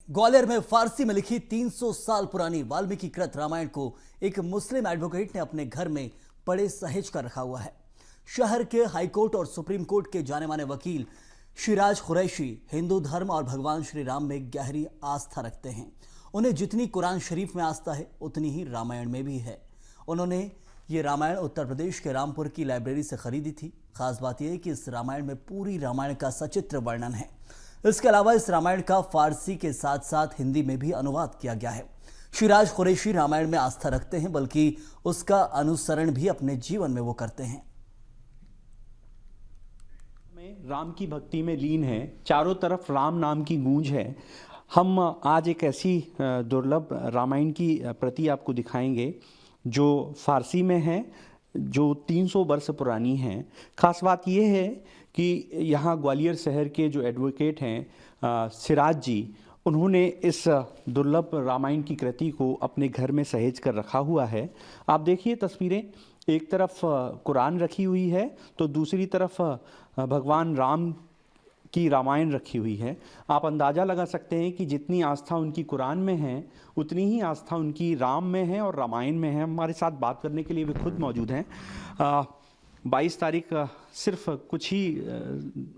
ग्वालियर में फारसी में लिखी 300 साल पुरानी वाल्मीकि कृत रामायण को एक मुस्लिम एडवोकेट ने अपने घर में पड़े सहेज कर रखा हुआ है। शहर के हाईकोर्ट और सुप्रीम कोर्ट के जाने माने वकील शिराज कुरैशी हिंदू धर्म और भगवान श्री राम में गहरी आस्था रखते हैं। उन्हें जितनी कुरान शरीफ में आस्था है उतनी ही रामायण में भी है। उन्होंने ये रामायण उत्तर प्रदेश के रामपुर की लाइब्रेरी से खरीदी थी। खास बात यह है कि इस रामायण में पूरी रामायण का सचित्र वर्णन है। इसके अलावा इस रामायण का फारसी के साथ साथ हिंदी में भी अनुवाद किया गया है। शिराज कुरैशी रामायण में आस्था रखते हैं, बल्कि उसका अनुसरण भी अपने जीवन में वो करते हैं। राम की भक्ति में लीन है, चारों तरफ राम नाम की गूंज है। हम आज एक ऐसी दुर्लभ रामायण की प्रति आपको दिखाएंगे जो फारसी में है, जो 300 वर्ष पुरानी है। खास बात यह है कि यहाँ ग्वालियर शहर के जो एडवोकेट हैं सिराज जी, उन्होंने इस दुर्लभ रामायण की कृति को अपने घर में सहेज कर रखा हुआ है। आप देखिए तस्वीरें, एक तरफ कुरान रखी हुई है तो दूसरी तरफ भगवान राम की रामायण रखी हुई है। आप अंदाज़ा लगा सकते हैं कि जितनी आस्था उनकी कुरान में है उतनी ही आस्था उनकी राम में है और रामायण में है। हमारे साथ बात करने के लिए वे खुद मौजूद हैं। 22 तारीख सिर्फ कुछ ही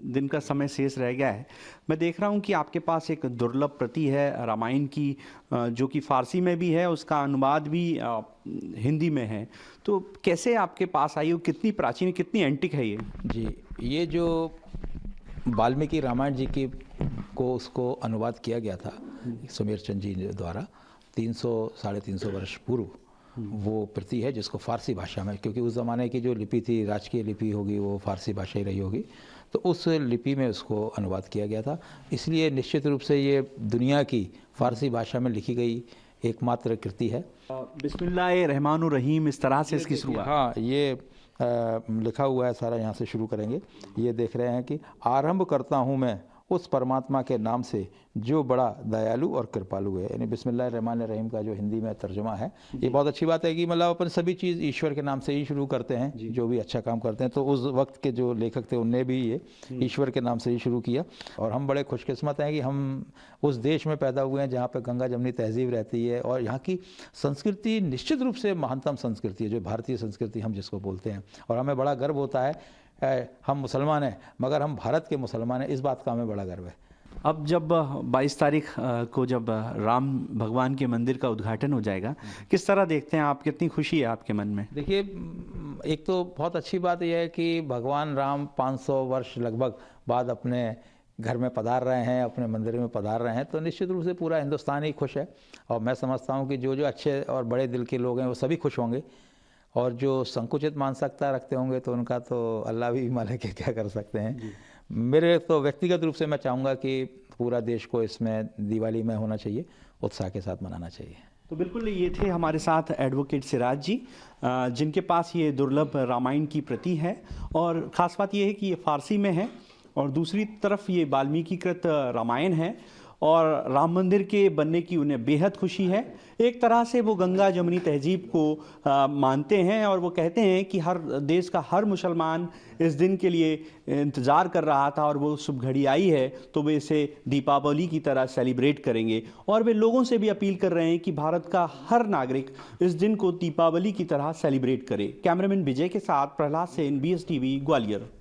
दिन का समय शेष रह गया है। मैं देख रहा हूं कि आपके पास एक दुर्लभ प्रति है रामायण की, जो कि फारसी में भी है, उसका अनुवाद भी हिंदी में है। तो कैसे आपके पास आई, कितनी प्राचीन, कितनी एंटिक है ये? जी, ये जो वाल्मीकि रामायण जी की को उसको अनुवाद किया गया था सुमेर चंद जी द्वारा 300-350 वर्ष पूर्व, वो प्रति है जिसको फारसी भाषा में, क्योंकि उस ज़माने की जो लिपि थी, राजकीय लिपि होगी, वो फारसी भाषा ही रही होगी, तो उस लिपि में उसको अनुवाद किया गया था। इसलिए निश्चित रूप से ये दुनिया की फारसी भाषा में लिखी गई एकमात्र कृति है। बिस्मिल्लाहिर्रहमानुर्रहीम, इस तरह से इसकी शुरुआत। हाँ, ये लिखा हुआ है सारा, यहाँ से शुरू करेंगे। ये देख रहे हैं कि आरंभ करता हूँ मैं उस परमात्मा के नाम से जो बड़ा दयालु और कृपालु है। यानी बिस्मिल्लाहिर्रहमानिर्रहीम का जो हिंदी में तर्जुमा है, ये बहुत अच्छी बात है कि मतलब अपन सभी चीज़ ईश्वर के नाम से ही शुरू करते हैं, जो भी अच्छा काम करते हैं। तो उस वक्त के जो लेखक थे उनने भी ये ईश्वर के नाम से ही शुरू किया। और हम बड़े खुशकिस्मत हैं कि हम उस देश में पैदा हुए हैं जहाँ पर गंगा जमनी तहजीब रहती है, और यहाँ की संस्कृति निश्चित रूप से महानतम संस्कृति है, जो भारतीय संस्कृति हम जिसको बोलते हैं। और हमें बड़ा गर्व होता है, हम मुसलमान हैं मगर हम भारत के मुसलमान हैं, इस बात का हमें बड़ा गर्व है। अब जब 22 तारीख को जब राम भगवान के मंदिर का उद्घाटन हो जाएगा, किस तरह देखते हैं आप, कितनी खुशी है आपके मन में? देखिए, एक तो बहुत अच्छी बात यह है कि भगवान राम 500 वर्ष लगभग बाद अपने घर में पधार रहे हैं, अपने मंदिर में पधार रहे हैं, तो निश्चित रूप से पूरा हिंदुस्तान ही खुश है। और मैं समझता हूँ कि जो जो अच्छे और बड़े दिल के लोग हैं वो सभी खुश होंगे, और जो संकुचित मानसिकता रखते होंगे तो उनका तो अल्लाह भी मालिक है, क्या कर सकते हैं। मेरे तो व्यक्तिगत रूप से मैं चाहूँगा कि पूरा देश को इसमें दिवाली में होना चाहिए, उत्साह के साथ मनाना चाहिए। तो बिल्कुल, ये थे हमारे साथ एडवोकेट सिराज जी, जिनके पास ये दुर्लभ रामायण की प्रति है। और ख़ास बात ये है कि ये फारसी में है और दूसरी तरफ ये वाल्मीकि कृत रामायण है, और राम मंदिर के बनने की उन्हें बेहद खुशी है। एक तरह से वो गंगा जमनी तहजीब को मानते हैं, और वो कहते हैं कि हर देश का हर मुसलमान इस दिन के लिए इंतज़ार कर रहा था, और वो शुभ घड़ी आई है तो वे इसे दीपावली की तरह सेलिब्रेट करेंगे। और वे लोगों से भी अपील कर रहे हैं कि भारत का हर नागरिक इस दिन को दीपावली की तरह सेलिब्रेट करे। कैमरामैन विजय के साथ प्रहलाद सेन, BSTV, ग्वालियर।